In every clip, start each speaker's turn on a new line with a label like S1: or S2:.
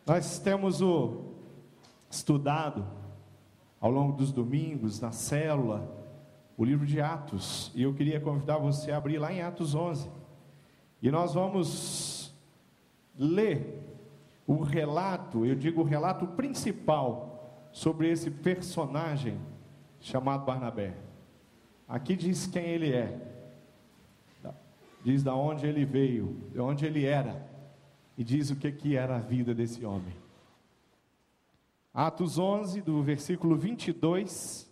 S1: Nós temos estudado ao longo dos domingos, na célula, o livro de Atos, e eu queria convidar você a abrir lá em Atos 11, e nós vamos ler o relato, eu digo o relato principal, sobre esse personagem chamado Barnabé. Aqui diz quem ele é, diz de onde ele veio, de onde ele era, e diz o que era a vida desse homem. Atos 11, do versículo 22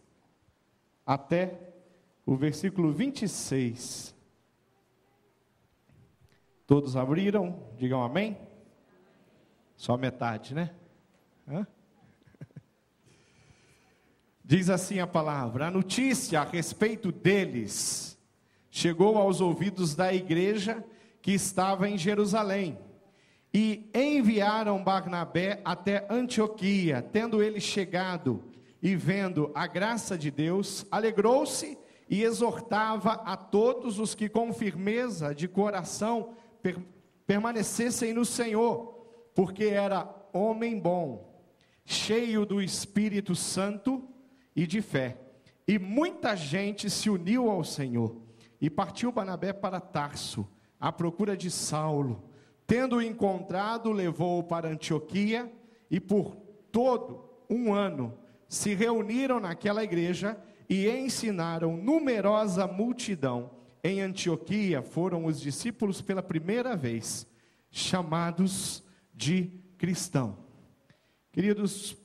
S1: até o versículo 26. Todos abriram? Digam amém? Só metade, né? Diz assim a palavra: a notícia a respeito deles chegou aos ouvidos da igreja que estava em Jerusalém, e enviaram Barnabé até Antioquia. Tendo ele chegado e vendo a graça de Deus, alegrou-se e exortava a todos os que com firmeza de coração permanecessem no Senhor, porque era homem bom, cheio do Espírito Santo e de fé. E muita gente se uniu ao Senhor. E partiu Barnabé para Tarso, à procura de Saulo. Tendo-o encontrado, levou-o para Antioquia, e por todo um ano se reuniram naquela igreja e ensinaram numerosa multidão. Em Antioquia foram os discípulos pela primeira vez chamados de cristão. Queridos,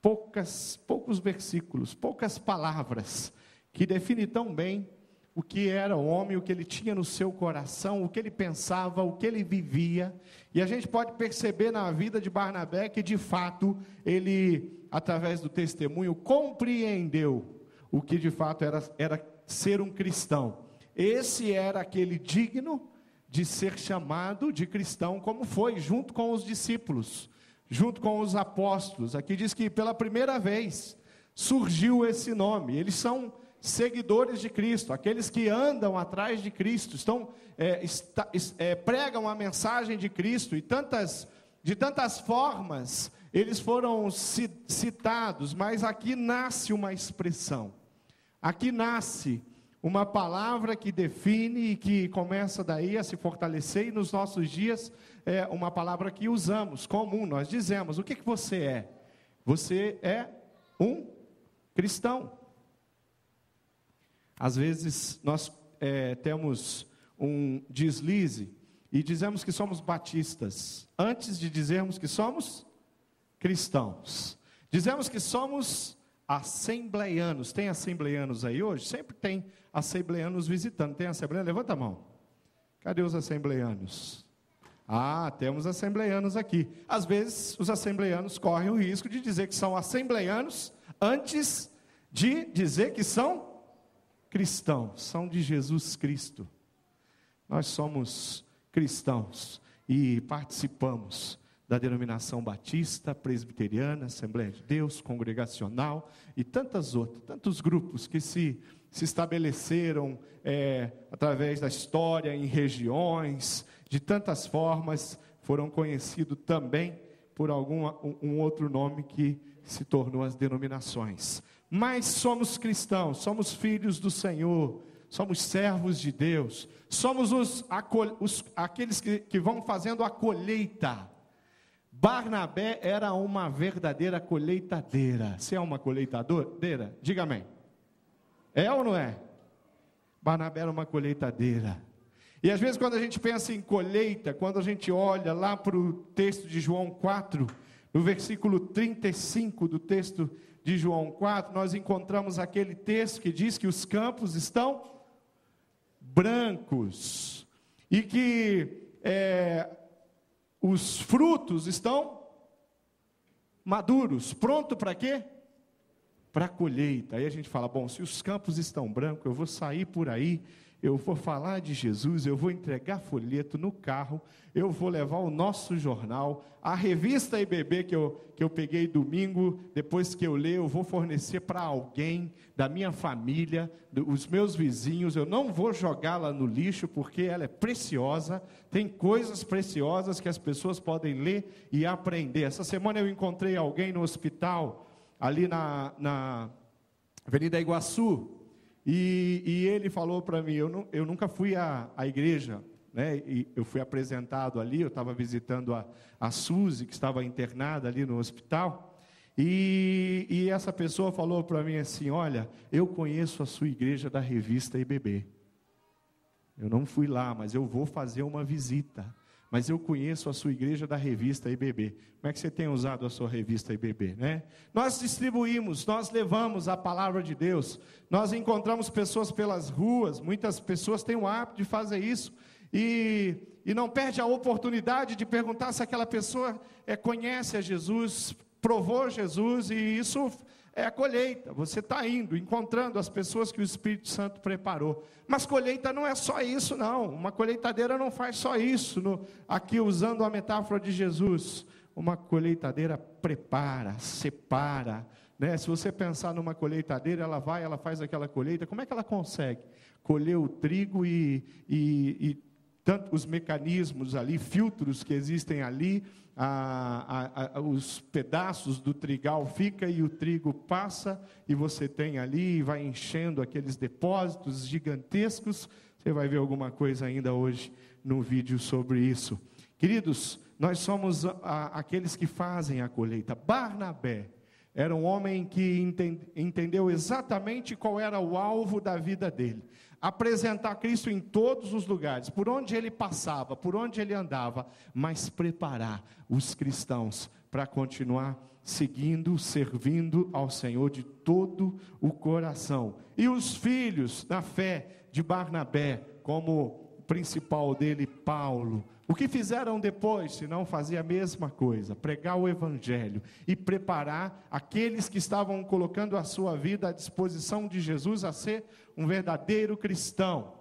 S1: poucos versículos, poucas palavras que definem tão bem o que era o homem, o que ele tinha no seu coração, o que ele pensava, o que ele vivia. E a gente pode perceber na vida de Barnabé que de fato ele, através do testemunho, compreendeu o que de fato era ser um cristão. Esse era aquele digno de ser chamado de cristão, como foi, junto com os discípulos, junto com os apóstolos. Aqui diz que pela primeira vez surgiu esse nome. Eles são seguidores de Cristo, aqueles que andam atrás de Cristo, pregam a mensagem de Cristo, e de tantas formas eles foram citados, mas aqui nasce uma expressão, aqui nasce uma palavra que define e que começa daí a se fortalecer, e nos nossos dias é uma palavra que usamos, comum, nós dizemos: o que você é? Você é um cristão. Às vezes nós temos um deslize e dizemos que somos batistas, antes de dizermos que somos cristãos. Dizemos que somos assembleianos. Tem assembleianos aí hoje? Sempre tem assembleianos visitando. Tem assembleiano? Levanta a mão. Cadê os assembleianos? Ah, temos assembleianos aqui. Às vezes os assembleianos correm o risco de dizer que são assembleianos antes de dizer que são cristãos, são de Jesus Cristo. Nós somos cristãos e participamos da denominação batista, presbiteriana, Assembleia de Deus, congregacional e tantos grupos que se estabeleceram através da história, em regiões, de tantas formas, foram conhecidos também por um outro nome que se tornou as denominações. Mas somos cristãos, somos filhos do Senhor, somos servos de Deus, somos aqueles que vão fazendo a colheita. Barnabé era uma verdadeira colheitadeira. Você é uma colheitadeira? Diga amém. É ou não é? Barnabé era uma colheitadeira. E às vezes quando a gente pensa em colheita, quando a gente olha lá para o texto de João 4, no versículo 35 do texto de João 4, nós encontramos aquele texto que diz que os campos estão brancos, e que os frutos estão maduros, pronto para quê? Para a colheita. Aí a gente fala: bom, se os campos estão brancos, eu vou sair por aí eu vou falar de Jesus, eu vou entregar folheto no carro, eu vou levar o nosso jornal, a revista IBB que eu peguei domingo, depois que eu ler, eu vou fornecer para alguém da minha família, os meus vizinhos, eu não vou jogá-la no lixo, porque ela é preciosa, tem coisas preciosas que as pessoas podem ler e aprender. Essa semana eu encontrei alguém no hospital, ali na Avenida Iguaçu, e ele falou para mim, eu nunca fui à igreja, né? E eu fui apresentado ali, eu estava visitando a Suzy, que estava internada ali no hospital, e essa pessoa falou para mim assim, olha, eu conheço a sua igreja da revista IBB, eu não fui lá, mas eu vou fazer uma visita, mas eu conheço a sua igreja da revista IBB. Como é que você tem usado a sua revista IBB, né? Nós distribuímos, nós levamos a palavra de Deus, nós encontramos pessoas pelas ruas, muitas pessoas têm o hábito de fazer isso, e não perde a oportunidade de perguntar se aquela pessoa conhece a Jesus, provou Jesus, e isso é a colheita. Você está indo, encontrando as pessoas que o Espírito Santo preparou. Mas colheita não é só isso, não. Uma colheitadeira não faz só isso. Aqui usando a metáfora de Jesus, uma colheitadeira prepara, separa, né? Se você pensar numa colheitadeira, ela faz aquela colheita. Como é que ela consegue colher o trigo e tanto os mecanismos ali, filtros que existem ali, os pedaços do trigal fica e o trigo passa, e você tem ali, e vai enchendo aqueles depósitos gigantescos. Você vai ver alguma coisa ainda hoje no vídeo sobre isso. Queridos, nós somos aqueles que fazem a colheita. Barnabé era um homem que entendeu exatamente qual era o alvo da vida dele. Apresentar Cristo em todos os lugares, por onde ele passava, por onde ele andava, mas preparar os cristãos para continuar seguindo, servindo ao Senhor de todo o coração. E os filhos na fé de Barnabé, como o principal dele, Paulo, o que fizeram depois, se não fazer a mesma coisa, pregar o Evangelho e preparar aqueles que estavam colocando a sua vida à disposição de Jesus a ser um verdadeiro cristão.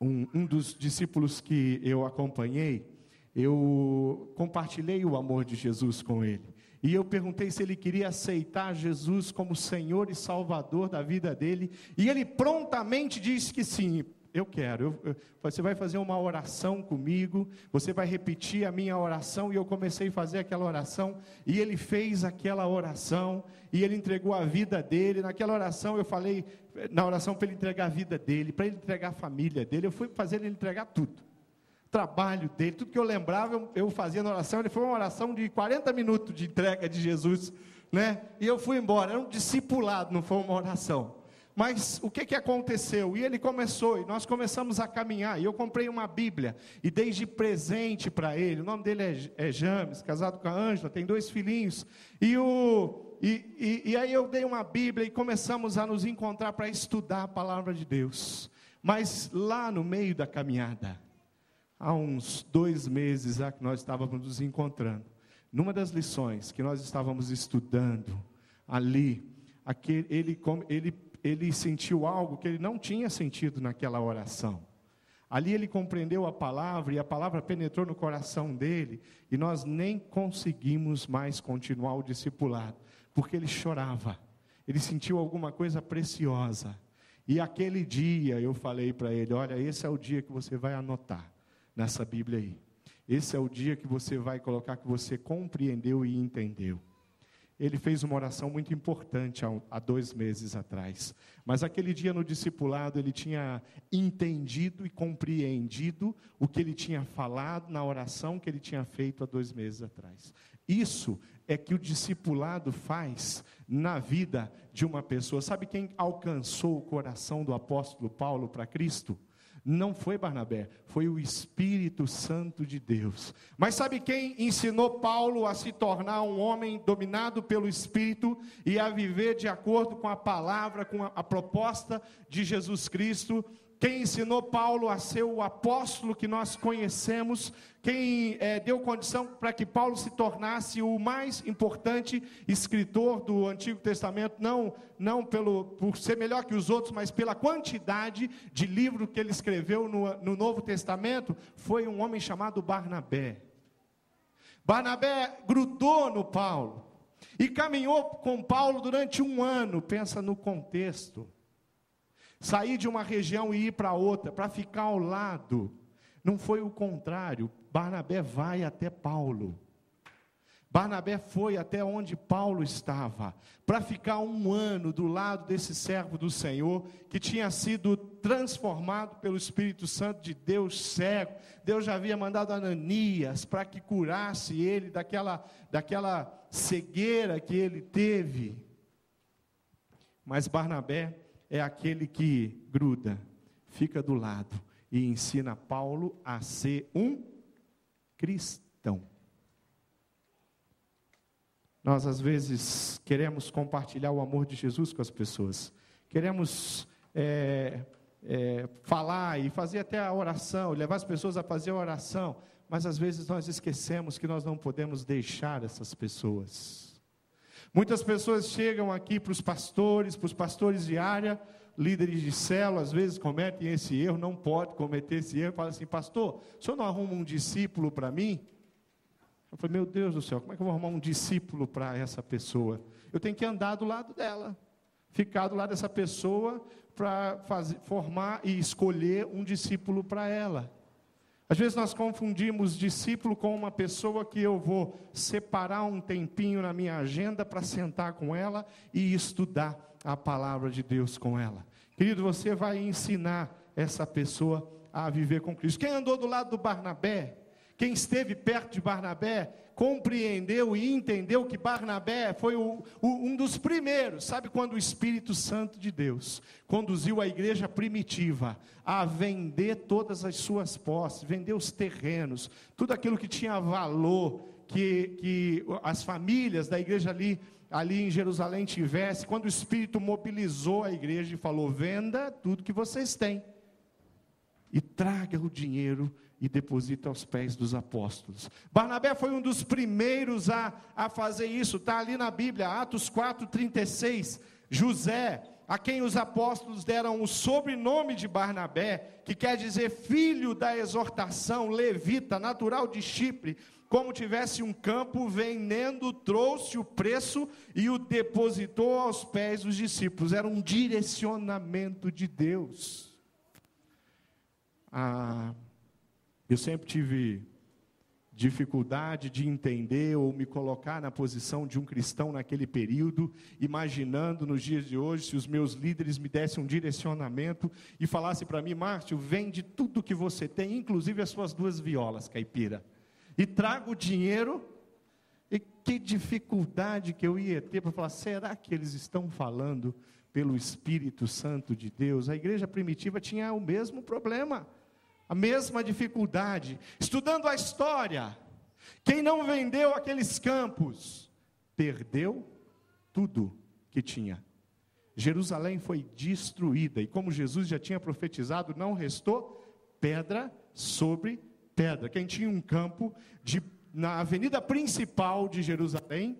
S1: Um dos discípulos que eu acompanhei, eu compartilhei o amor de Jesus com ele, e eu perguntei se ele queria aceitar Jesus como Senhor e Salvador da vida dele, e ele prontamente disse que sim. Eu quero, você vai fazer uma oração comigo, você vai repetir a minha oração, e eu comecei a fazer aquela oração, e ele fez aquela oração, e ele entregou a vida dele. Naquela oração eu falei, na oração para ele entregar a vida dele, para ele entregar a família dele, eu fui fazer ele entregar tudo, trabalho dele, tudo que eu lembrava, eu fazia na oração. Ele foi uma oração de 40 minutos de entrega de Jesus, né? E eu fui embora, era um discipulado, não foi uma oração. Mas o que aconteceu? E ele começou, e nós começamos a caminhar, e eu comprei uma Bíblia, e dei de presente para ele. O nome dele é James, casado com a Ângela, tem 2 filhinhos, e aí eu dei uma Bíblia, e começamos a nos encontrar para estudar a palavra de Deus. Mas lá no meio da caminhada, há uns 2 meses que nós estávamos nos encontrando, numa das lições que nós estávamos estudando, ali, ele sentiu algo que ele não tinha sentido naquela oração. Ali ele compreendeu a palavra, e a palavra penetrou no coração dele, e nós nem conseguimos mais continuar o discipulado, porque ele chorava, ele sentiu alguma coisa preciosa. E aquele dia eu falei para ele, olha, esse é o dia que você vai anotar nessa Bíblia aí, esse é o dia que você vai colocar que você compreendeu e entendeu. Ele fez uma oração muito importante há 2 meses atrás, mas aquele dia no discipulado ele tinha entendido e compreendido o que ele tinha falado na oração que ele tinha feito há 2 meses atrás. Isso é que o discipulado faz na vida de uma pessoa. Sabe quem alcançou o coração do apóstolo Paulo para Cristo? Não foi Barnabé, foi o Espírito Santo de Deus. Mas sabe quem ensinou Paulo a se tornar um homem dominado pelo Espírito e a viver de acordo com a palavra, com a proposta de Jesus Cristo? quem ensinou Paulo a ser o apóstolo que nós conhecemos, quem deu condição para que Paulo se tornasse o mais importante escritor do Antigo Testamento, não por ser melhor que os outros, mas pela quantidade de livros que ele escreveu no Novo Testamento, foi um homem chamado Barnabé. Barnabé grudou no Paulo e caminhou com Paulo durante 1 ano. Pensa no contexto. Sair de uma região e ir para outra, para ficar ao lado. Não foi o contrário. Barnabé vai até Paulo. Barnabé foi até onde Paulo estava, para ficar 1 ano do lado desse servo do Senhor, que tinha sido transformado pelo Espírito Santo de Deus cego. Deus já havia mandado Ananias para que curasse ele daquela cegueira que ele teve. Mas Barnabé é aquele que gruda, fica do lado e ensina Paulo a ser um cristão. Nós às vezes queremos compartilhar o amor de Jesus com as pessoas, queremos falar e fazer até a oração, levar as pessoas a fazer a oração, mas às vezes nós esquecemos que nós não podemos deixar essas pessoas. Muitas pessoas chegam aqui para os pastores de área, líderes de célula, às vezes cometem esse erro, não pode cometer esse erro, fala assim: pastor, o senhor não arruma um discípulo para mim? Eu falei: meu Deus do céu, como é que eu vou arrumar um discípulo para essa pessoa? Eu tenho que andar do lado dela, ficar do lado dessa pessoa para formar e escolher um discípulo para ela. Às vezes nós confundimos discípulo com uma pessoa que eu vou separar um tempinho na minha agenda para sentar com ela e estudar a palavra de Deus com ela. Querido, você vai ensinar essa pessoa a viver com Cristo. Quem andou do lado do Barnabé, quem esteve perto de Barnabé, compreendeu e entendeu que Barnabé foi um dos primeiros. Sabe quando o Espírito Santo de Deus conduziu a igreja primitiva a vender todas as suas posses, vender os terrenos, tudo aquilo que tinha valor, que as famílias da igreja ali em Jerusalém tivessem, quando o Espírito mobilizou a igreja e falou: venda tudo que vocês têm e traga o dinheiro e deposita aos pés dos apóstolos. Barnabé foi um dos primeiros a fazer isso, está ali na Bíblia, Atos 4:36, José, a quem os apóstolos deram o sobrenome de Barnabé, que quer dizer filho da exortação, levita, natural de Chipre, como tivesse um campo, vendendo, trouxe o preço e o depositou aos pés dos discípulos. Era um direcionamento de Deus. Eu sempre tive dificuldade de entender ou me colocar na posição de um cristão naquele período, imaginando nos dias de hoje, se os meus líderes me dessem um direcionamento e falassem para mim: Márcio, vende tudo que você tem, inclusive as suas 2 violas, caipira, e traga o dinheiro. E que dificuldade que eu ia ter para falar: será que eles estão falando pelo Espírito Santo de Deus? A igreja primitiva tinha o mesmo problema, a mesma dificuldade. Estudando a história, quem não vendeu aqueles campos, perdeu tudo que tinha. Jerusalém foi destruída, e como Jesus já tinha profetizado, não restou pedra sobre pedra. Quem tinha um campo na avenida principal de Jerusalém,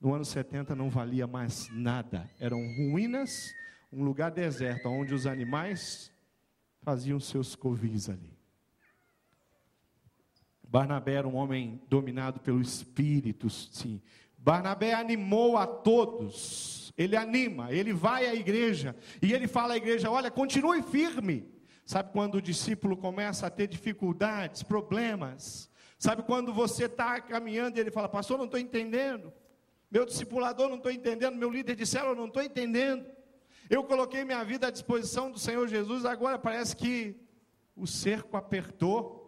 S1: no ano 70 não valia mais nada, eram ruínas, um lugar deserto, onde os animais faziam seus covis ali. Barnabé era um homem dominado pelo Espírito, sim. Barnabé animou a todos, ele anima, ele vai à igreja, e ele fala à igreja: olha, continue firme. Sabe quando o discípulo começa a ter dificuldades, problemas? Sabe quando você está caminhando e ele fala: pastor, não estou entendendo, meu discipulador não estou entendendo, meu líder de célula não estou entendendo, eu coloquei minha vida à disposição do Senhor Jesus, agora parece que o cerco apertou.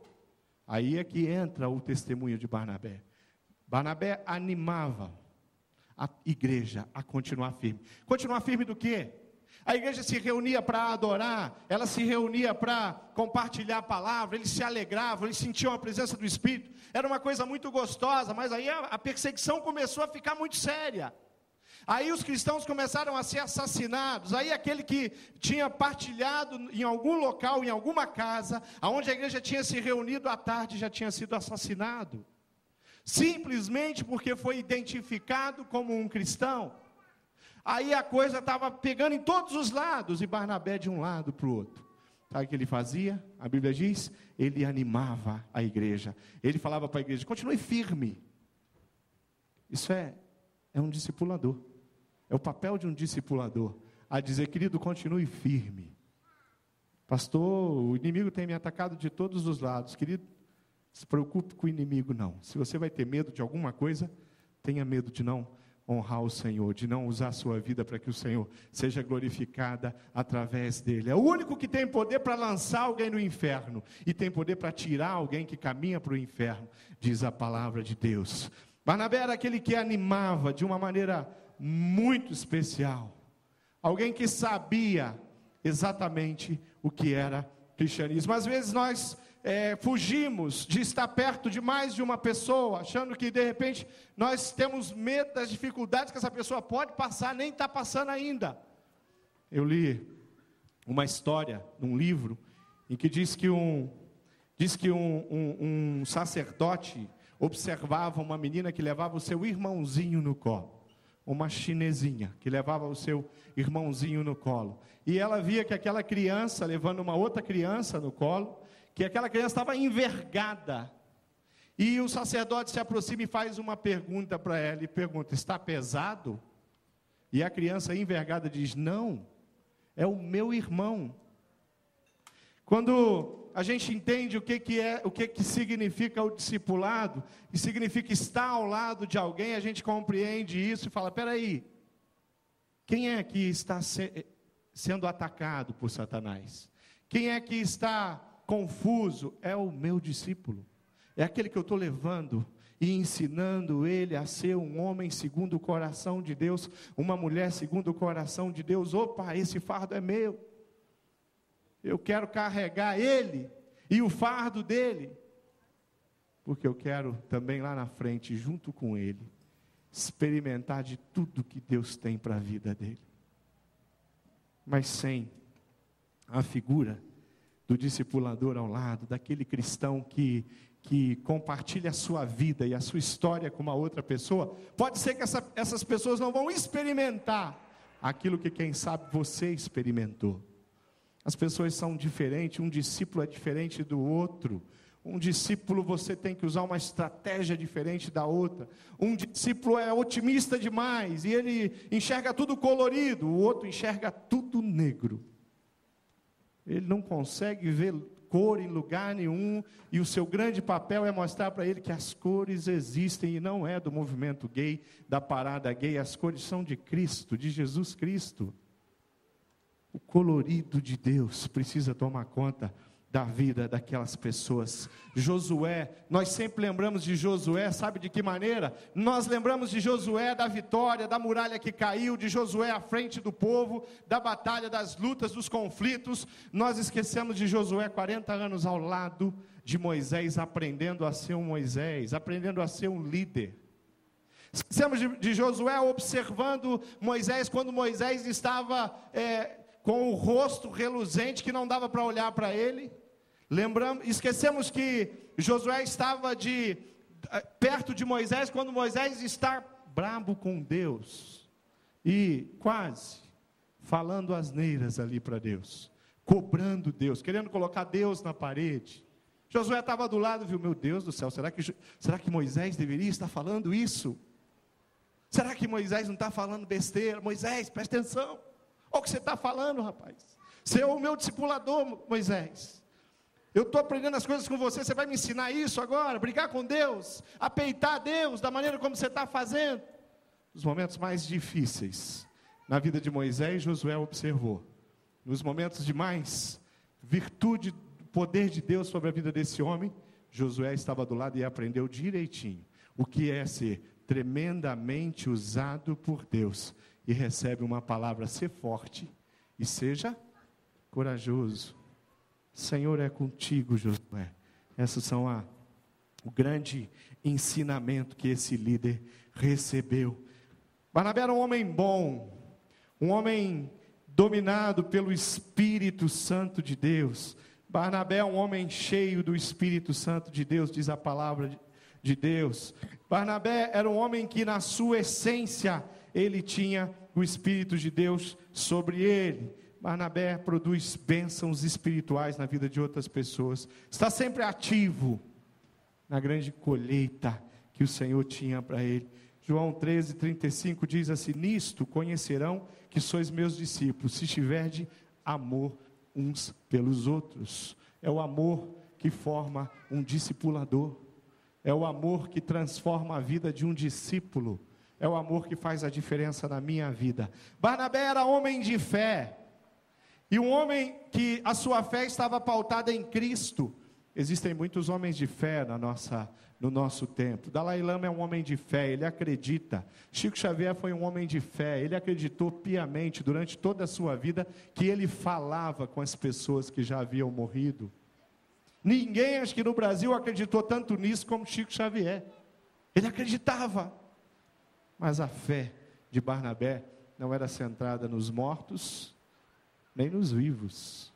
S1: Aí é que entra o testemunho de Barnabé. Barnabé animava a igreja a continuar firme. Continuar firme do quê? A igreja se reunia para adorar, ela se reunia para compartilhar a palavra, eles se alegravam, eles sentiam a presença do Espírito, era uma coisa muito gostosa, mas aí a perseguição começou a ficar muito séria. Aí os cristãos começaram a ser assassinados. Aí aquele que tinha partilhado em algum local, em alguma casa, aonde a igreja tinha se reunido à tarde, já tinha sido assassinado. Simplesmente porque foi identificado como um cristão. Aí a coisa estava pegando em todos os lados, e Barnabé de um lado para o outro. Sabe o que ele fazia? A Bíblia diz, ele animava a igreja. Ele falava para a igreja, continue firme. Isso é um discipulador. É o papel de um discipulador. A dizer, querido, continue firme. Pastor, o inimigo tem me atacado de todos os lados. Querido, se preocupe com o inimigo, não. Se você vai ter medo de alguma coisa, tenha medo de não honrar o Senhor, de não usar a sua vida para que o Senhor seja glorificada através dele. É o único que tem poder para lançar alguém no inferno, e tem poder para tirar alguém que caminha para o inferno, diz a palavra de Deus. Barnabé era aquele que animava de uma maneira muito especial, alguém que sabia exatamente o que era cristianismo. Às vezes nós fugimos de estar perto de mais de uma pessoa, achando que de repente nós temos medo das dificuldades que essa pessoa pode passar, nem está passando ainda. Eu li uma história num livro em que diz que um sacerdote observava uma menina que levava o seu irmãozinho no colo, uma chinesinha que levava o seu irmãozinho no colo, e ela via que aquela criança levando uma outra criança no colo, que aquela criança estava envergada, e o sacerdote se aproxima e faz uma pergunta para ela, e pergunta, está pesado? E a criança envergada diz, não, é o meu irmão. Quando a gente entende o que significa o discipulado, e significa estar ao lado de alguém, a gente compreende isso e fala, espera aí, quem é que está sendo atacado por Satanás? Quem é que está confuso? É o meu discípulo, é aquele que eu estou levando e ensinando ele a ser um homem segundo o coração de Deus, uma mulher segundo o coração de Deus. Opa, esse fardo é meu, eu quero carregar ele e o fardo dele, porque eu quero também lá na frente, junto com ele, experimentar de tudo que Deus tem para a vida dele. Mas sem a figura do discipulador ao lado, daquele cristão que compartilha a sua vida e a sua história com uma outra pessoa, pode ser que essas pessoas não vão experimentar aquilo que quem sabe você experimentou. As pessoas são diferentes, um discípulo é diferente do outro. Um discípulo você tem que usar uma estratégia diferente da outra. Um discípulo é otimista demais e ele enxerga tudo colorido, o outro enxerga tudo negro. Ele não consegue ver cor em lugar nenhum, e o seu grande papel é mostrar para ele que as cores existem, e não é do movimento gay, da parada gay, as cores são de Cristo, de Jesus Cristo. O colorido de Deus precisa tomar conta da vida daquelas pessoas. Josué, nós sempre lembramos de Josué, sabe de que maneira? Nós lembramos de Josué da vitória, da muralha que caiu, de Josué à frente do povo, da batalha, das lutas, dos conflitos. Nós esquecemos de Josué 40 anos ao lado de Moisés, aprendendo a ser um Moisés, aprendendo a ser um líder. Esquecemos de Josué observando Moisés, quando Moisés estava com o rosto reluzente, que não dava para olhar para ele. Esquecemos que Josué estava perto de Moisés, quando Moisés está brabo com Deus, e quase falando asneiras ali para Deus, cobrando Deus, querendo colocar Deus na parede. Josué estava do lado, viu, meu Deus do céu, será que Moisés deveria estar falando isso? Será que Moisés não está falando besteira? Moisés, presta atenção. Olha o que você está falando, rapaz. Você é o meu discipulador, Moisés. Eu estou aprendendo as coisas com você, você vai me ensinar isso agora? Brigar com Deus, a peitar Deus, da maneira como você está fazendo? Nos momentos mais difíceis, na vida de Moisés, Josué observou. Nos momentos de mais virtude, poder de Deus sobre a vida desse homem, Josué estava do lado e aprendeu direitinho o que é ser tremendamente usado por Deus, e recebe uma palavra: ser forte e seja corajoso. Senhor é contigo, Josué. Essas são o grande ensinamento que esse líder recebeu. Barnabé era um homem bom, um homem dominado pelo Espírito Santo de Deus. Barnabé é um homem cheio do Espírito Santo de Deus, diz a palavra de Deus. Barnabé era um homem que na sua essência, ele tinha o Espírito de Deus sobre ele. Barnabé produz bênçãos espirituais na vida de outras pessoas. Está sempre ativo na grande colheita que o Senhor tinha para ele. João 13:35 diz assim: nisto conhecerão que sois meus discípulos, se tiverdes amor uns pelos outros. É o amor que forma um discipulador, é o amor que transforma a vida de um discípulo, é o amor que faz a diferença na minha vida. Barnabé era homem de fé, e um homem que a sua fé estava pautada em Cristo. Existem muitos homens de fé no nosso tempo. Dalai Lama é um homem de fé, ele acredita. Chico Xavier foi um homem de fé, ele acreditou piamente durante toda a sua vida que ele falava com as pessoas que já haviam morrido. Ninguém, acho que no Brasil, acreditou tanto nisso como Chico Xavier. Ele acreditava. Mas a fé de Barnabé não era centrada nos mortos, nem nos vivos,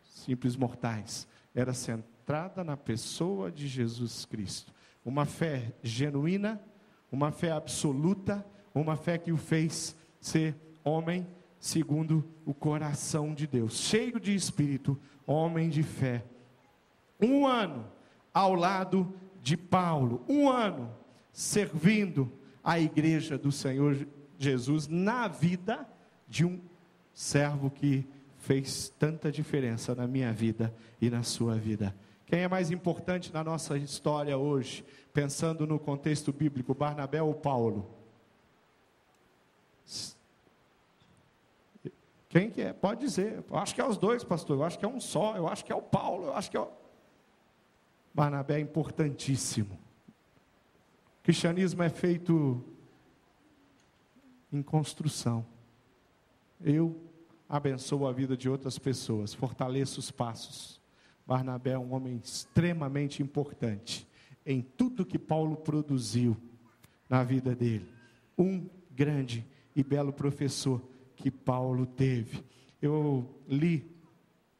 S1: simples mortais. Era centrada na pessoa de Jesus Cristo. Uma fé genuína, uma fé absoluta, uma fé que o fez ser homem segundo o coração de Deus, cheio de espírito, homem de fé. 1 ano ao lado de Paulo, 1 ano servindo a igreja do Senhor Jesus na vida de um servo que fez tanta diferença na minha vida e na sua vida. Quem é mais importante na nossa história hoje, pensando no contexto bíblico, Barnabé ou Paulo? Quem que é? Pode dizer. Eu acho que é os dois, pastor. Eu acho que é um só. Eu acho que é o Paulo. Eu acho que é o... Barnabé é importantíssimo. O cristianismo é feito em construção. Eu abençoo a vida de outras pessoas, fortaleço os passos. Barnabé é um homem extremamente importante em tudo que Paulo produziu na vida dele. Um grande e belo professor que Paulo teve. Eu li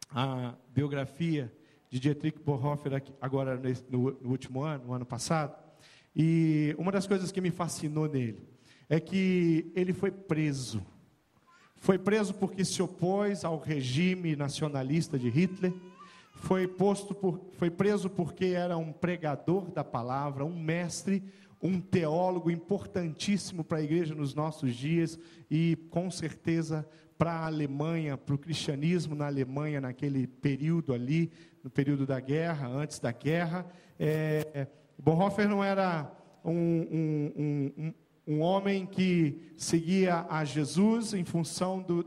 S1: a biografia de Dietrich Bonhoeffer agora no último ano, no ano passado, e uma das coisas que me fascinou nele é que ele foi preso. Foi preso porque se opôs ao regime nacionalista de Hitler. Foi preso porque era um pregador da palavra, um mestre, um teólogo importantíssimo para a igreja nos nossos dias e com certeza para a Alemanha, para o cristianismo na Alemanha naquele período ali, no período da guerra, antes da guerra. Bonhoeffer não era um homem que seguia a Jesus em função do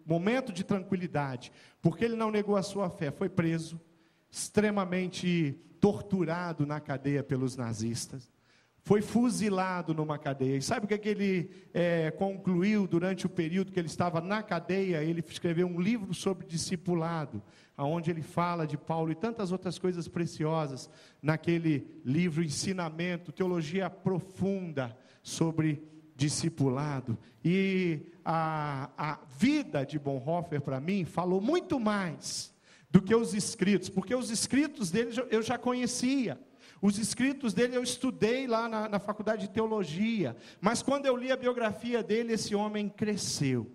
S1: momento de tranquilidade, porque ele não negou a sua fé, foi preso, extremamente torturado na cadeia pelos nazistas, foi fuzilado numa cadeia. E sabe o que ele concluiu durante o período que ele estava na cadeia? Ele escreveu um livro sobre discipulado, onde ele fala de Paulo e tantas outras coisas preciosas naquele livro, ensinamento, teologia profunda sobre discipulado. E a vida de Bonhoeffer, para mim, falou muito mais do que os escritos, porque os escritos dele eu já conhecia. Os escritos dele eu estudei lá na faculdade de teologia, mas quando eu li a biografia dele, esse homem cresceu.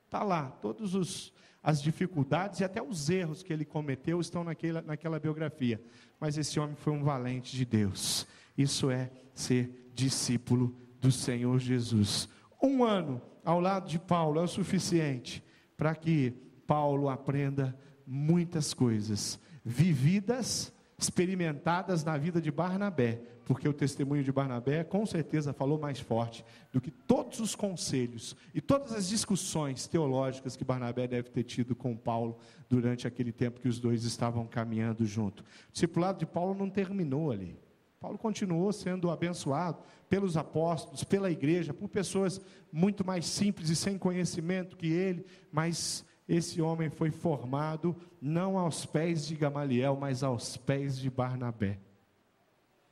S1: Está lá, todas as dificuldades e até os erros que ele cometeu estão naquela biografia. Mas esse homem foi um valente de Deus. Isso é ser discípulo do Senhor Jesus. 1 ano ao lado de Paulo é o suficiente para que Paulo aprenda muitas coisas, vividas, experimentadas na vida de Barnabé, porque o testemunho de Barnabé com certeza falou mais forte do que todos os conselhos e todas as discussões teológicas que Barnabé deve ter tido com Paulo durante aquele tempo que os dois estavam caminhando junto. O discipulado de Paulo não terminou ali. Paulo continuou sendo abençoado pelos apóstolos, pela igreja, por pessoas muito mais simples e sem conhecimento que ele, mas esse homem foi formado não aos pés de Gamaliel, mas aos pés de Barnabé.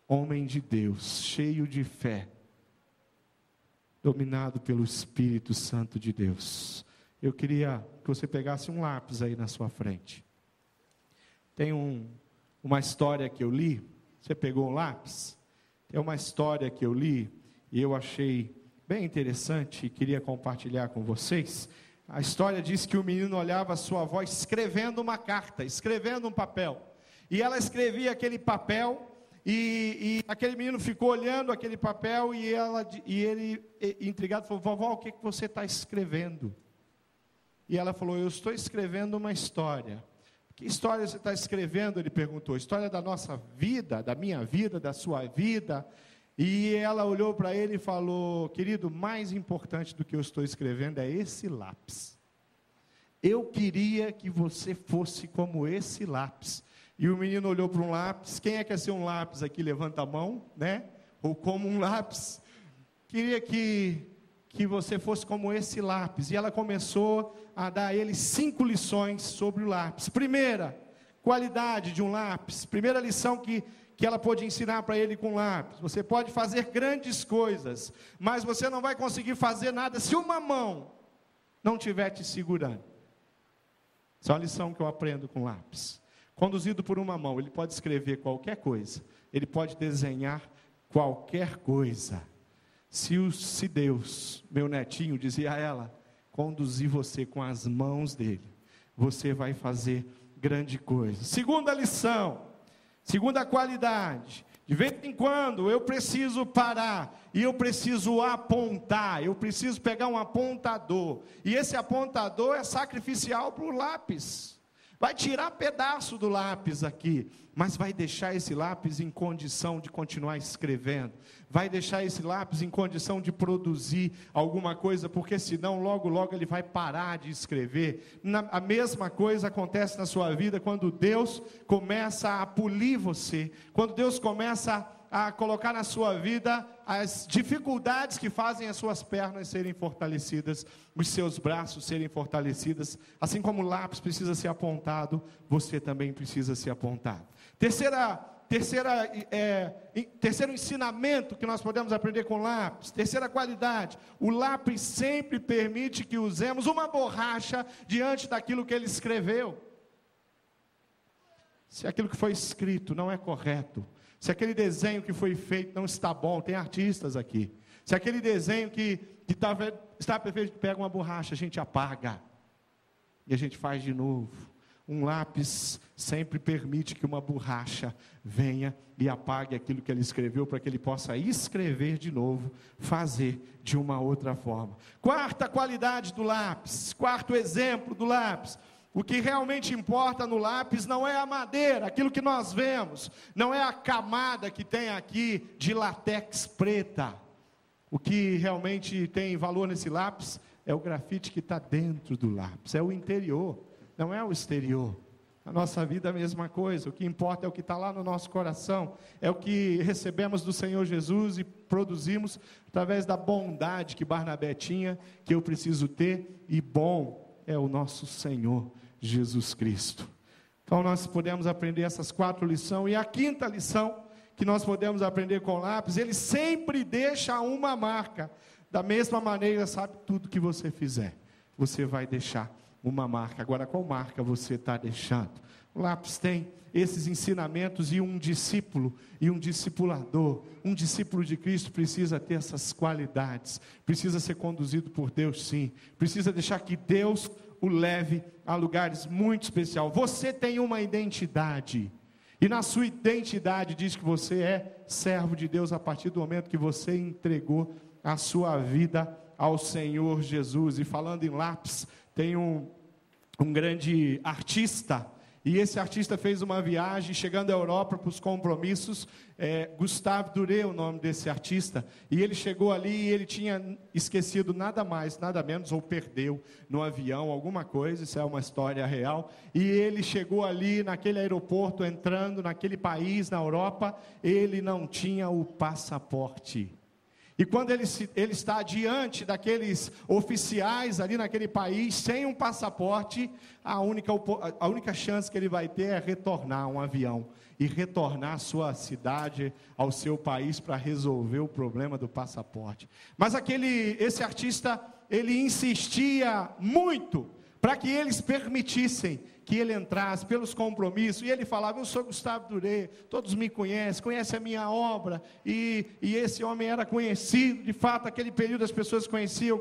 S1: Homem de Deus, cheio de fé. dominado pelo Espírito Santo de Deus. Eu queria que você pegasse um lápis aí na sua frente. Tem uma história que eu li. Você pegou um lápis? Tem uma história que eu li e eu achei bem interessante e queria compartilhar com vocês. A história diz que o menino olhava a sua avó escrevendo uma carta, escrevendo um papel. E ela escrevia aquele papel e aquele menino ficou olhando aquele papel e ele, intrigado, falou: vovó, o que você está escrevendo? E ela falou: eu estou escrevendo uma história. Que história você está escrevendo? Ele perguntou. História da nossa vida, da minha vida, da sua vida. E ela olhou para ele e falou: querido, mais importante do que eu estou escrevendo é esse lápis. Eu queria que você fosse como esse lápis. E o menino olhou para um lápis. Quem é que quer ser um lápis aqui? Levanta a mão, né? Ou como um lápis. Queria que você fosse como esse lápis. E ela começou a dar a ele 5 lições sobre o lápis. Primeira, qualidade de um lápis. Primeira lição que ela pôde ensinar para ele com lápis: você pode fazer grandes coisas, mas você não vai conseguir fazer nada se uma mão não estiver te segurando. Essa é uma lição que eu aprendo com lápis. Conduzido por uma mão, ele pode escrever qualquer coisa, ele pode desenhar qualquer coisa. Se Deus, meu netinho, dizia a ela, conduzir você com as mãos dele, você vai fazer grande coisa. Segunda lição, segunda qualidade: de vez em quando eu preciso parar e eu preciso apontar, eu preciso pegar um apontador, e esse apontador é sacrificial para o lápis. Vai tirar pedaço do lápis aqui, mas vai deixar esse lápis em condição de continuar escrevendo, vai deixar esse lápis em condição de produzir alguma coisa, porque senão logo logo ele vai parar de escrever. A mesma coisa acontece na sua vida quando Deus começa a polir você, quando Deus começa a colocar na sua vida as dificuldades que fazem as suas pernas serem fortalecidas, os seus braços serem fortalecidos. Assim como o lápis precisa ser apontado, você também precisa ser apontado. Terceiro ensinamento que nós podemos aprender com lápis, terceira qualidade: o lápis sempre permite que usemos uma borracha diante daquilo que ele escreveu. Se aquilo que foi escrito não é correto, se aquele desenho que foi feito não está bom, tem artistas aqui, se aquele desenho que está perfeito, pega uma borracha, a gente apaga, e a gente faz de novo. Um lápis sempre permite que uma borracha venha e apague aquilo que ele escreveu, para que ele possa escrever de novo, fazer de uma outra forma. Quarta qualidade do lápis, quarto exemplo do lápis: o que realmente importa no lápis não é a madeira, aquilo que nós vemos, não é a camada que tem aqui de látex preta. O que realmente tem valor nesse lápis é o grafite que está dentro do lápis, é o interior, não é o exterior. Na nossa vida é a mesma coisa, o que importa é o que está lá no nosso coração, é o que recebemos do Senhor Jesus e produzimos através da bondade que Barnabé tinha, que eu preciso ter, e bom é o nosso Senhor Jesus Cristo. Então nós podemos aprender essas 4 lições, e a quinta lição que nós podemos aprender com o lápis: ele sempre deixa uma marca. Da mesma maneira, sabe, tudo que você fizer, você vai deixar uma marca. Agora, qual marca você está deixando? O lápis tem esses ensinamentos, e um discípulo e um discipulador, um discípulo de Cristo precisa ter essas qualidades, precisa ser conduzido por Deus, sim, precisa deixar que Deus o leve a lugares muito especiais. Você tem uma identidade, e na sua identidade diz que você é servo de Deus a partir do momento que você entregou a sua vida ao Senhor Jesus. E falando em lápis, tem um grande artista, e esse artista fez uma viagem, chegando à Europa para os compromissos. Gustave Doré é o nome desse artista, e ele chegou ali e ele tinha esquecido nada mais, nada menos, ou perdeu no avião alguma coisa, isso é uma história real, e ele chegou ali naquele aeroporto, entrando naquele país, na Europa, ele não tinha o passaporte. E quando ele está diante daqueles oficiais ali naquele país, sem um passaporte, a única chance que ele vai ter é retornar um avião e retornar à sua cidade, ao seu país, para resolver o problema do passaporte. Mas esse artista, ele insistia muito para que eles permitissem que ele entrasse pelos compromissos, e ele falava: eu sou Gustavo Duré, todos me conhecem a minha obra, e esse homem era conhecido, de fato, naquele período as pessoas conheciam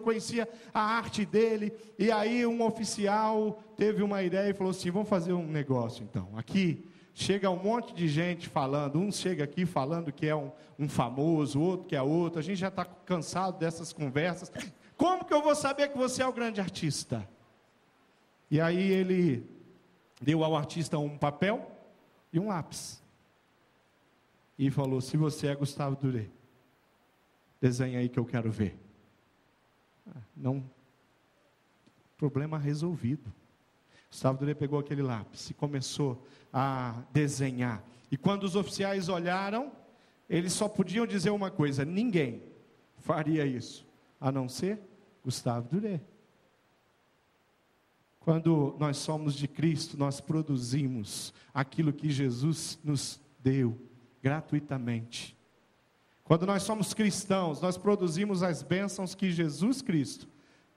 S1: a arte dele. E aí um oficial teve uma ideia e falou assim: vamos fazer um negócio então, aqui chega um monte de gente falando, um chega aqui falando que é um famoso, outro que é outro, a gente já está cansado dessas conversas, como que eu vou saber que você é o grande artista? E aí ele deu ao artista um papel e um lápis, e falou: se você é Gustavo Duré, desenha aí que eu quero ver. Não, problema resolvido. Gustavo Duré pegou aquele lápis e começou a desenhar, e quando os oficiais olharam, eles só podiam dizer uma coisa: ninguém faria isso, a não ser Gustavo Duré. Quando nós somos de Cristo, nós produzimos aquilo que Jesus nos deu gratuitamente. Quando nós somos cristãos, nós produzimos as bênçãos que Jesus Cristo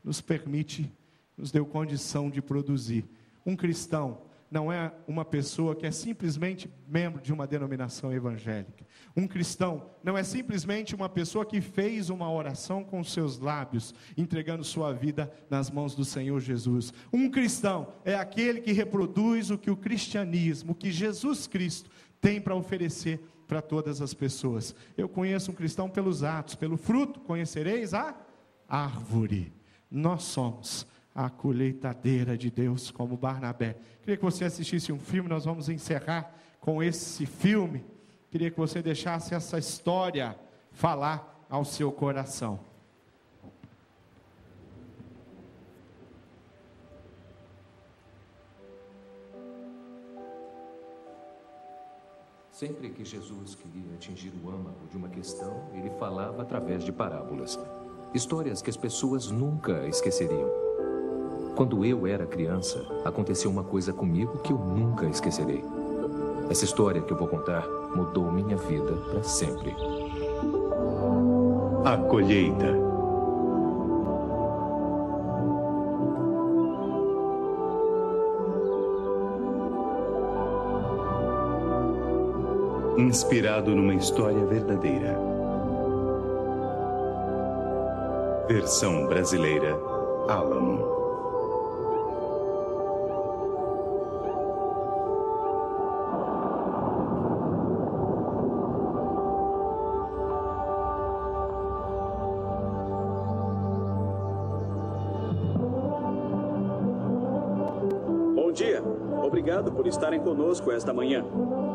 S1: nos permite, nos deu condição de produzir. Um cristão não é uma pessoa que é simplesmente membro de uma denominação evangélica. Um cristão não é simplesmente uma pessoa que fez uma oração com seus lábios, entregando sua vida nas mãos do Senhor Jesus. Um cristão é aquele que reproduz o que o cristianismo, o que Jesus Cristo tem para oferecer para todas as pessoas. Eu conheço um cristão pelos atos, pelo fruto conhecereis a árvore. Nós somos a colheitadeira de Deus, como Barnabé. Queria que você assistisse um filme, nós vamos encerrar com esse filme. Queria que você deixasse essa história falar ao seu coração.
S2: Sempre que Jesus queria atingir o âmago de uma questão, ele falava através de parábolas. Histórias que as pessoas nunca esqueceriam. Quando eu era criança, aconteceu uma coisa comigo que eu nunca esquecerei. Essa história que eu vou contar mudou minha vida para sempre.
S3: A colheita. Inspirado numa história verdadeira. Versão brasileira, Alamo.
S4: Bom dia. Obrigado por estarem conosco esta manhã.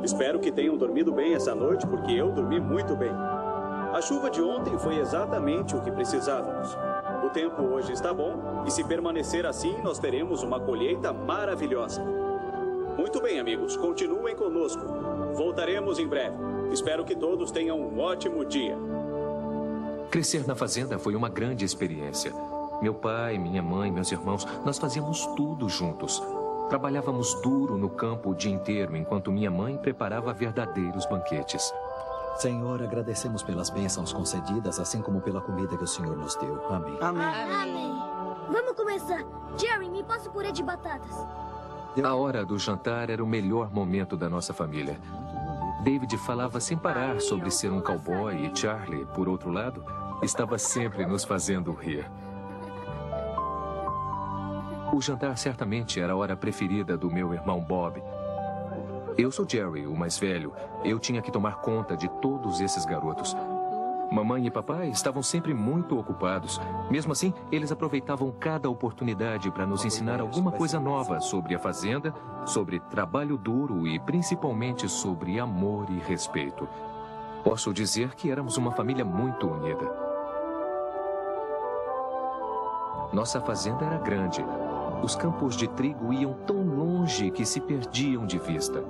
S4: Espero que tenham dormido bem essa noite, porque eu dormi muito bem. A chuva de ontem foi exatamente o que precisávamos. O tempo hoje está bom, e se permanecer assim, nós teremos uma colheita maravilhosa. Muito bem, amigos, continuem conosco. Voltaremos em breve. Espero que todos tenham um ótimo dia.
S2: Crescer na fazenda foi uma grande experiência. Meu pai, minha mãe, meus irmãos, nós fazíamos tudo juntos. Trabalhávamos duro no campo o dia inteiro, enquanto minha mãe preparava verdadeiros banquetes.
S5: Senhor, agradecemos pelas bênçãos concedidas, assim como pela comida que o Senhor nos deu. Amém.
S6: Amém. Vamos começar. Jerry, me passa o purê de batatas.
S2: A hora do jantar era o melhor momento da nossa família. David falava sem parar sobre ser um cowboy e Charlie, por outro lado, estava sempre nos fazendo rir. O jantar certamente era a hora preferida do meu irmão Bob. Eu sou Jerry, o mais velho. Eu tinha que tomar conta de todos esses garotos. Mamãe e papai estavam sempre muito ocupados. Mesmo assim, eles aproveitavam cada oportunidade para nos ensinar alguma coisa nova sobre a fazenda, sobre trabalho duro e principalmente sobre amor e respeito. Posso dizer que éramos uma família muito unida. Nossa fazenda era grande. Os campos de trigo iam tão longe que se perdiam de vista.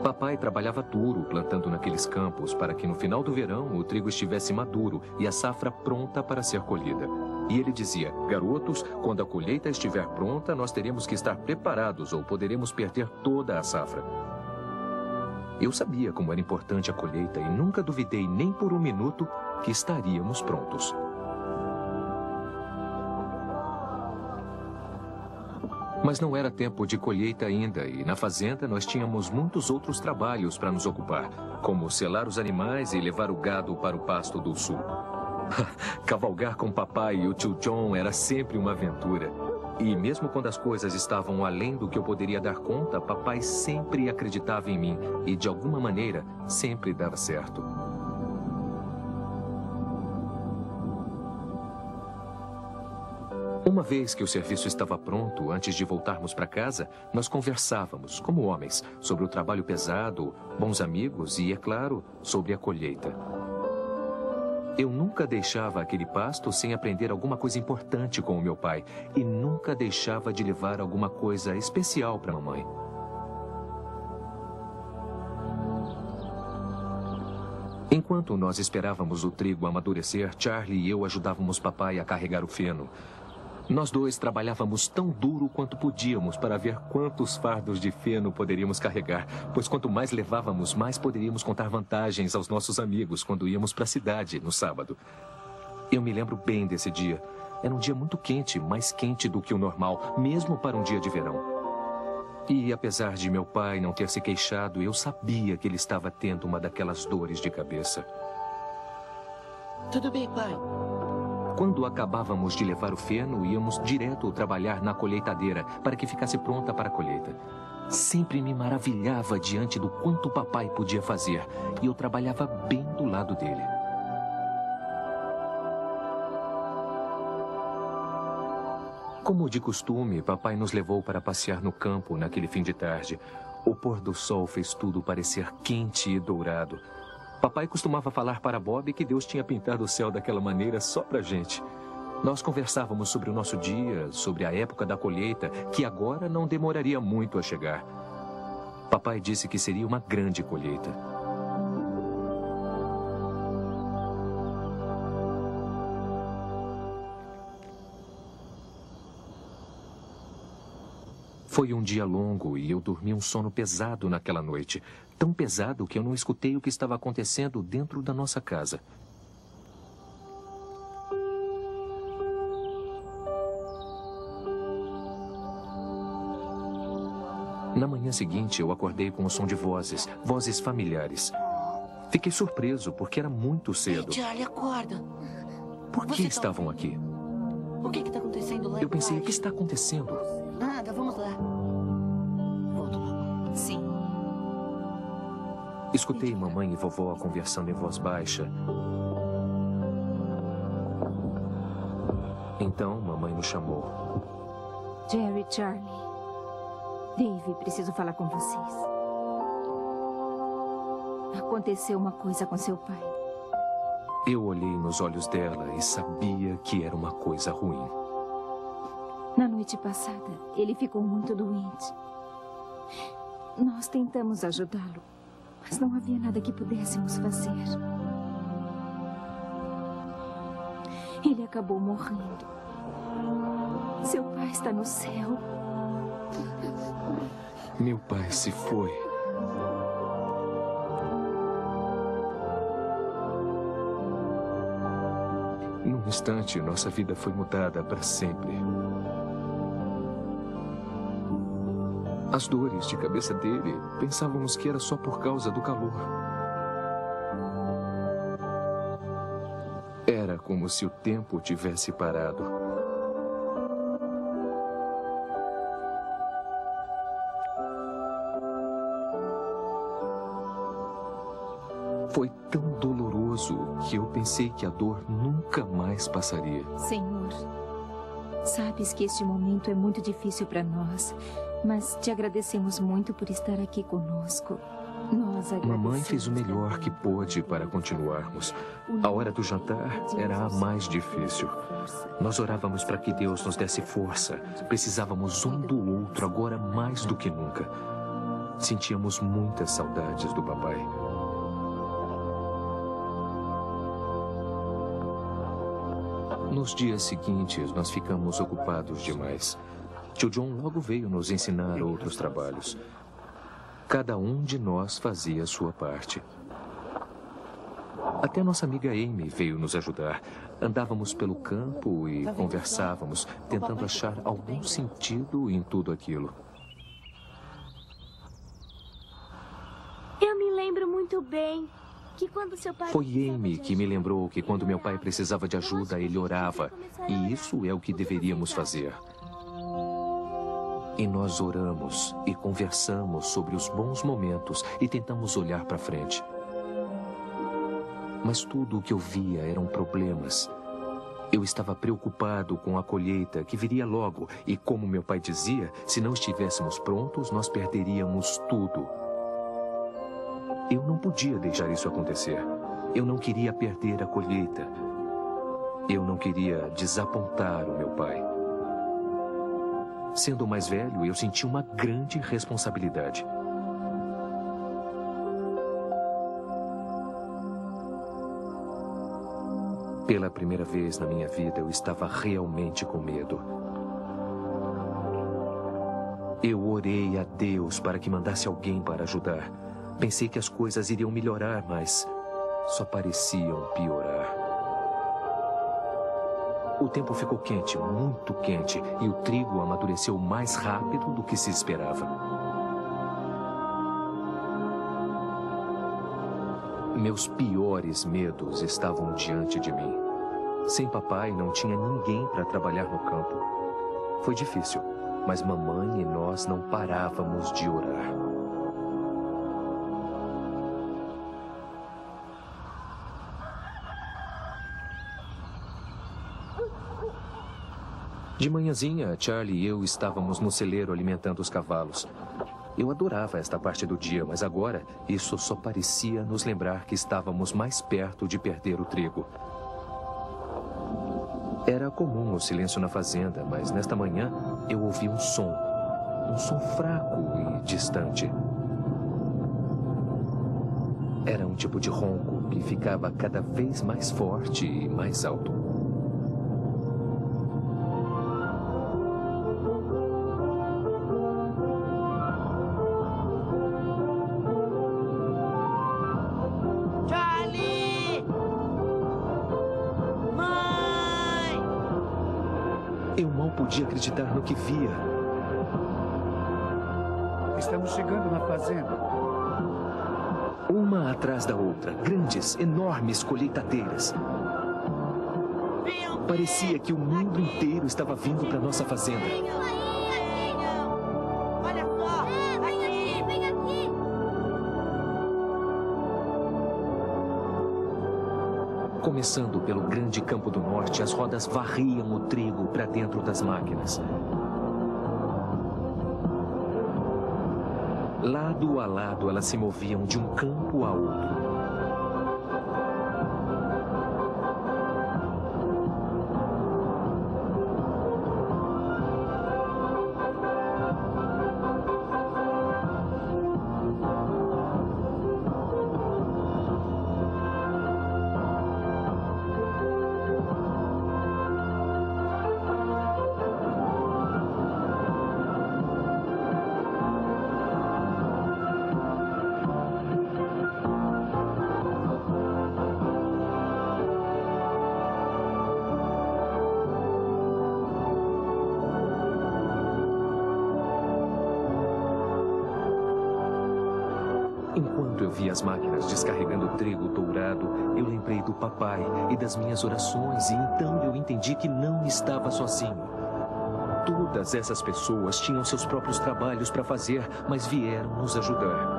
S2: Papai trabalhava duro plantando naqueles campos para que no final do verão o trigo estivesse maduro e a safra pronta para ser colhida. E ele dizia: garotos, quando a colheita estiver pronta, nós teremos que estar preparados ou poderemos perder toda a safra. Eu sabia como era importante a colheita e nunca duvidei nem por um minuto que estaríamos prontos. Mas não era tempo de colheita ainda e na fazenda nós tínhamos muitos outros trabalhos para nos ocupar, como selar os animais e levar o gado para o pasto do sul. Cavalgar com papai e o tio John era sempre uma aventura. E mesmo quando as coisas estavam além do que eu poderia dar conta, papai sempre acreditava em mim e, de alguma maneira, sempre dava certo. Uma vez que o serviço estava pronto, antes de voltarmos para casa, nós conversávamos, como homens, sobre o trabalho pesado, bons amigos e, é claro, sobre a colheita. Eu nunca deixava aquele pasto sem aprender alguma coisa importante com o meu pai e nunca deixava de levar alguma coisa especial para a mamãe. Enquanto nós esperávamos o trigo amadurecer, Charlie e eu ajudávamos papai a carregar o feno. Nós dois trabalhávamos tão duro quanto podíamos para ver quantos fardos de feno poderíamos carregar, pois quanto mais levávamos, mais poderíamos contar vantagens aos nossos amigos quando íamos para a cidade no sábado. Eu me lembro bem desse dia. Era um dia muito quente, mais quente do que o normal, mesmo para um dia de verão. E apesar de meu pai não ter se queixado, eu sabia que ele estava tendo uma daquelas dores de cabeça.
S7: Tudo bem, pai.
S2: Quando acabávamos de levar o feno, íamos direto trabalhar na colheitadeira para que ficasse pronta para a colheita. Sempre me maravilhava diante do quanto o papai podia fazer e eu trabalhava bem do lado dele. Como de costume, papai nos levou para passear no campo naquele fim de tarde. O pôr do sol fez tudo parecer quente e dourado. Papai costumava falar para Bob que Deus tinha pintado o céu daquela maneira só pra gente. Nós conversávamos sobre o nosso dia, sobre a época da colheita, que agora não demoraria muito a chegar. Papai disse que seria uma grande colheita. Foi um dia longo e eu dormi um sono pesado naquela noite. Tão pesado que eu não escutei o que estava acontecendo dentro da nossa casa. Na manhã seguinte, eu acordei com o som de vozes familiares. Fiquei surpreso, porque era muito cedo.
S7: Ei, Charlie, acorda.
S2: Por que estavam aqui?
S7: O que está acontecendo lá?
S2: Eu pensei, o que está acontecendo?
S7: Nada, vamos lá. Volta logo. Sim.
S2: Escutei mamãe e vovó conversando em voz baixa. Então, mamãe nos chamou.
S8: Jerry, Charlie. Dave, preciso falar com vocês. Aconteceu uma coisa com seu pai.
S2: Eu olhei nos olhos dela e sabia que era uma coisa ruim.
S8: Na noite passada, ele ficou muito doente. Nós tentamos ajudá-lo, mas não havia nada que pudéssemos fazer. Ele acabou morrendo. Seu pai está no céu.
S2: Meu pai se foi. Num instante, nossa vida foi mudada para sempre. As dores de cabeça dele, pensávamos que era só por causa do calor. Era como se o tempo tivesse parado. Foi tão doloroso que eu pensei que a dor nunca mais passaria.
S8: Senhor, sabes que este momento é muito difícil para nós, mas te agradecemos muito por estar aqui conosco.
S2: Mamãe fez o melhor que pôde para continuarmos. A hora do jantar era a mais difícil. Nós orávamos para que Deus nos desse força. Precisávamos um do outro agora mais do que nunca. Sentíamos muitas saudades do papai. Nos dias seguintes, nós ficamos ocupados demais. Tio John logo veio nos ensinar outros trabalhos. Cada um de nós fazia a sua parte. Até nossa amiga Amy veio nos ajudar. Andávamos pelo campo e conversávamos, tentando achar algum sentido em tudo aquilo.
S6: Eu me lembro muito bem que quando seu pai...
S2: Foi Amy que me lembrou que quando meu pai precisava de ajuda, ele orava. E isso é o que deveríamos fazer. E nós oramos e conversamos sobre os bons momentos e tentamos olhar para frente. Mas tudo o que eu via eram problemas. Eu estava preocupado com a colheita que viria logo. E como meu pai dizia, se não estivéssemos prontos, nós perderíamos tudo. Eu não podia deixar isso acontecer. Eu não queria perder a colheita. Eu não queria desapontar o meu pai. Sendo o mais velho, eu senti uma grande responsabilidade. Pela primeira vez na minha vida, eu estava realmente com medo. Eu orei a Deus para que mandasse alguém para ajudar. Pensei que as coisas iriam melhorar, mas só pareciam piorar. O tempo ficou quente, muito quente, e o trigo amadureceu mais rápido do que se esperava. Meus piores medos estavam diante de mim. Sem papai, não tinha ninguém para trabalhar no campo. Foi difícil, mas mamãe e nós não parávamos de orar. De manhãzinha, Charlie e eu estávamos no celeiro alimentando os cavalos. Eu adorava esta parte do dia, mas agora isso só parecia nos lembrar que estávamos mais perto de perder o trigo. Era comum o silêncio na fazenda, mas nesta manhã eu ouvi um som fraco e distante. Era um tipo de ronco que ficava cada vez mais forte e mais alto. Podia acreditar no que via.
S9: Estamos chegando na fazenda.
S2: Uma atrás da outra, grandes, enormes colheitadeiras. Parecia que o mundo inteiro estava vindo para nossa fazenda.
S6: Olha só! Vem aqui!
S2: Começando pelo grande campo do norte, as rodas varriam o trigo para dentro das máquinas. Lado a lado, elas se moviam de um campo a outro. Enquanto eu via as máquinas descarregando trigo dourado, eu lembrei do papai e das minhas orações, e então eu entendi que não estava sozinho. Todas essas pessoas tinham seus próprios trabalhos para fazer, mas vieram nos ajudar.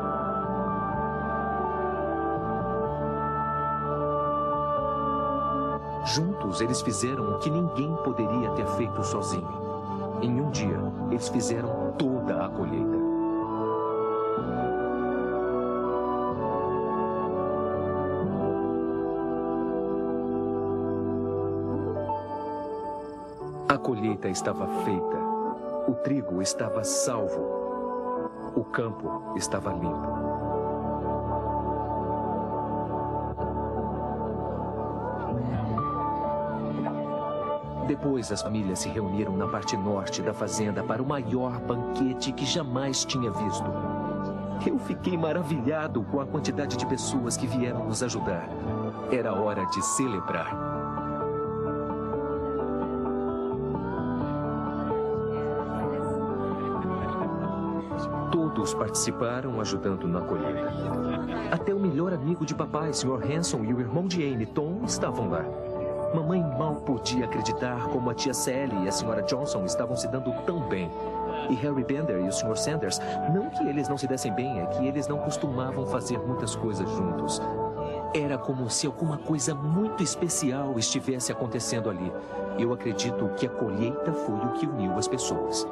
S2: Juntos, eles fizeram o que ninguém poderia ter feito sozinho. Em um dia, eles fizeram toda a colheita. A colheita estava feita. O trigo estava salvo. O campo estava limpo. Depois, as famílias se reuniram na parte norte da fazenda para o maior banquete que jamais tinha visto. Eu fiquei maravilhado com a quantidade de pessoas que vieram nos ajudar. Era hora de celebrar. Todos participaram ajudando na colheita. Até o melhor amigo de papai, Sr. Hanson, e o irmão de Amy, Tom, estavam lá. Mamãe mal podia acreditar como a tia Sally e a Sra. Johnson estavam se dando tão bem. E Harry Bender e o Sr. Sanders, não que eles não se dessem bem, é que eles não costumavam fazer muitas coisas juntos. Era como se alguma coisa muito especial estivesse acontecendo ali. Eu acredito que a colheita foi o que uniu as pessoas.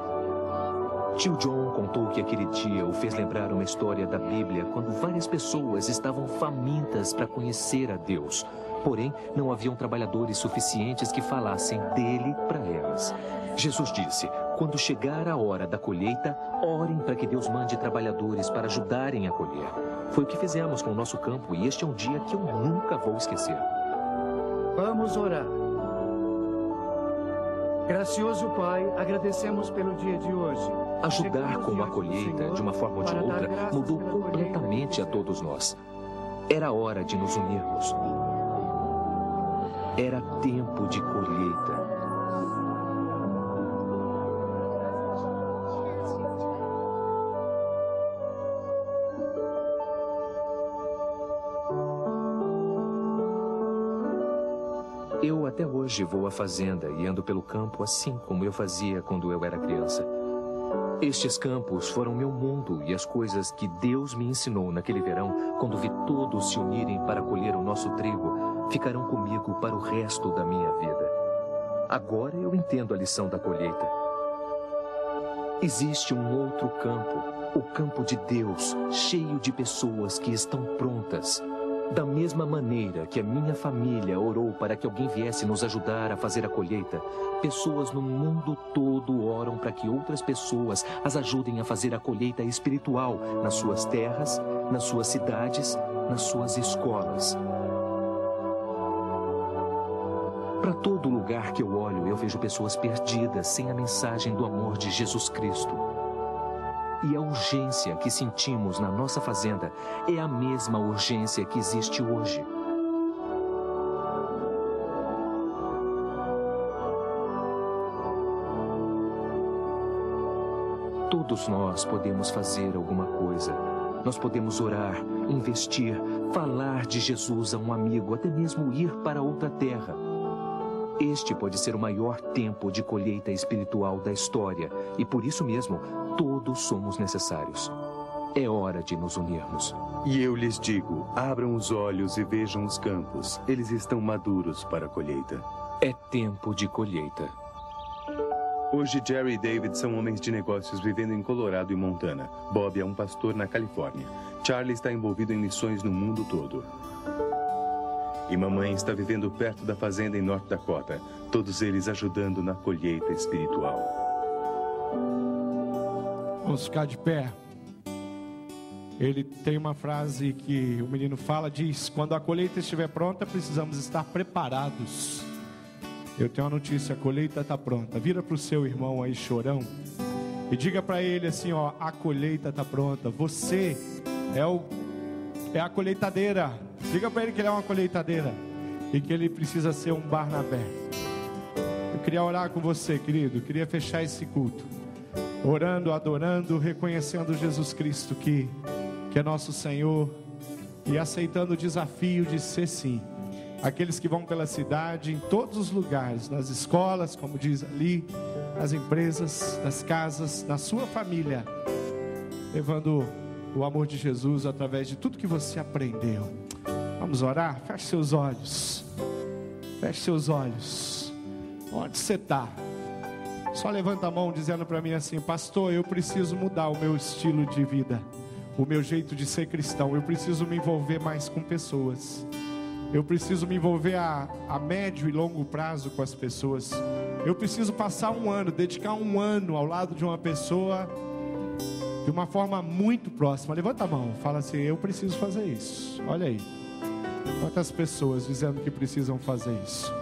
S2: Tio John contou que aquele dia o fez lembrar uma história da Bíblia quando várias pessoas estavam famintas para conhecer a Deus. Porém, não haviam trabalhadores suficientes que falassem dele para elas. Jesus disse: quando chegar a hora da colheita, orem para que Deus mande trabalhadores para ajudarem a colher. Foi o que fizemos com o nosso campo e este é um dia que eu nunca vou esquecer.
S9: Vamos orar. Gracioso Pai, agradecemos pelo dia de hoje.
S2: Ajudar com a colheita, de uma forma ou de outra, mudou completamente a todos nós. Era hora de nos unirmos. Era tempo de colheita. Eu até hoje vou à fazenda e ando pelo campo assim como eu fazia quando eu era criança. Estes campos foram meu mundo e as coisas que Deus me ensinou naquele verão, quando vi todos se unirem para colher o nosso trigo, ficarão comigo para o resto da minha vida. Agora eu entendo a lição da colheita. Existe um outro campo, o campo de Deus, cheio de pessoas que estão prontas. Da mesma maneira que a minha família orou para que alguém viesse nos ajudar a fazer a colheita, pessoas no mundo todo oram para que outras pessoas as ajudem a fazer a colheita espiritual nas suas terras, nas suas cidades, nas suas escolas. Para todo lugar que eu olho, eu vejo pessoas perdidas sem a mensagem do amor de Jesus Cristo. E a urgência que sentimos na nossa fazenda é a mesma urgência que existe hoje. Todos nós podemos fazer alguma coisa. Nós podemos orar, investir, falar de Jesus a um amigo, até mesmo ir para outra terra. Este pode ser o maior tempo de colheita espiritual da história e por isso mesmo, todos somos necessários. É hora de nos unirmos.
S3: E eu lhes digo, abram os olhos e vejam os campos. Eles estão maduros para a colheita.
S2: É tempo de colheita.
S3: Hoje, Jerry e David são homens de negócios vivendo em Colorado e Montana. Bob é um pastor na Califórnia. Charlie está envolvido em missões no mundo todo. E mamãe está vivendo perto da fazenda em North Dakota. Todos eles ajudando na colheita espiritual.
S1: Vamos ficar de pé. Ele tem uma frase que o menino fala, diz: quando a colheita estiver pronta, precisamos estar preparados. Eu tenho uma notícia, a colheita está pronta. Vira para o seu irmão aí, chorão, e diga para ele assim, ó: a colheita está pronta. Você é a colheitadeira. Diga para ele que ele é uma colheitadeira e que ele precisa ser um Barnabé. Eu queria orar com você, querido. Eu queria fechar esse culto orando, adorando, reconhecendo Jesus Cristo que é nosso Senhor e aceitando o desafio de ser sim aqueles que vão pela cidade, em todos os lugares, nas escolas, como diz ali, nas empresas, nas casas, na sua família, levando o amor de Jesus através de tudo que você aprendeu. Vamos orar? Feche seus olhos. Feche seus olhos. Onde você está? Só levanta a mão dizendo para mim assim: pastor, eu preciso mudar o meu estilo de vida, o meu jeito de ser cristão. Eu preciso me envolver mais com pessoas. Eu preciso me envolver a médio e longo prazo com as pessoas. Eu preciso passar um ano, dedicar um ano ao lado de uma pessoa de uma forma muito próxima. Levanta a mão, fala assim: eu preciso fazer isso. Olha aí, quantas pessoas dizendo que precisam fazer isso.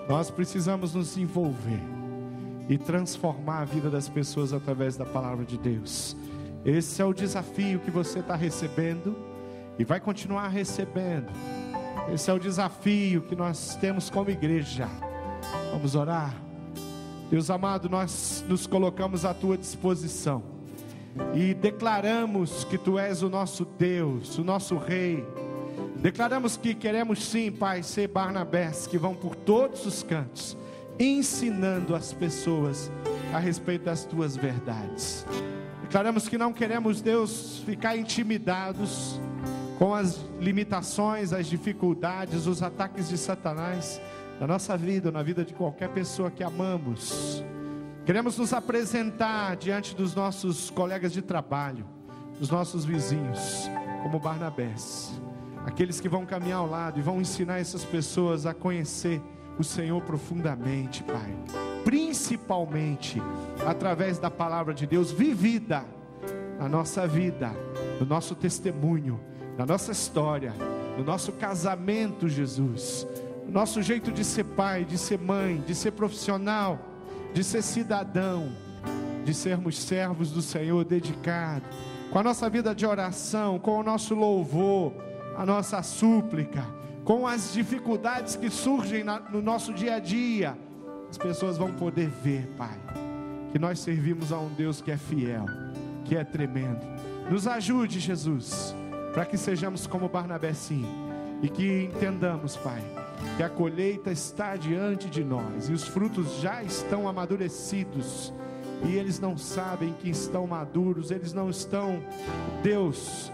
S1: Nós precisamos nos envolver e transformar a vida das pessoas através da palavra de Deus. Esse é o desafio que você está recebendo e vai continuar recebendo. Esse é o desafio que nós temos como igreja. Vamos orar? Deus amado, nós nos colocamos à tua disposição e declaramos que tu és o nosso Deus, o nosso Rei. Declaramos que queremos sim, Pai, ser Barnabés que vão por todos os cantos, ensinando as pessoas a respeito das tuas verdades. Declaramos que não queremos, Deus, ficar intimidados com as limitações, as dificuldades, os ataques de Satanás na nossa vida, na vida de qualquer pessoa que amamos. Queremos nos apresentar diante dos nossos colegas de trabalho, dos nossos vizinhos, como Barnabés, aqueles que vão caminhar ao lado e vão ensinar essas pessoas a conhecer o Senhor profundamente, Pai, principalmente através da palavra de Deus vivida na nossa vida, no nosso testemunho, na nossa história, no nosso casamento, Jesus, no nosso jeito de ser pai, de ser mãe, de ser profissional, de ser cidadão, de sermos servos do Senhor dedicados, com a nossa vida de oração, com o nosso louvor, a nossa súplica, com as dificuldades que surgem no nosso dia a dia. As pessoas vão poder ver, Pai, que nós servimos a um Deus que é fiel, que é tremendo. Nos ajude, Jesus, para que sejamos como Barnabé, sim, e que entendamos, Pai, que a colheita está diante de nós e os frutos já estão amadurecidos e eles não sabem que estão maduros, eles não estão, Deus,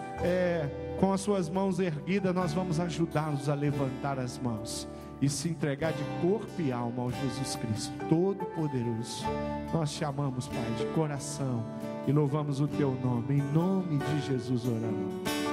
S1: com as suas mãos erguidas. Nós vamos ajudá-los a levantar as mãos e se entregar de corpo e alma ao Jesus Cristo Todo-Poderoso. Nós te amamos, Pai, de coração, e louvamos o teu nome. Em nome de Jesus oramos.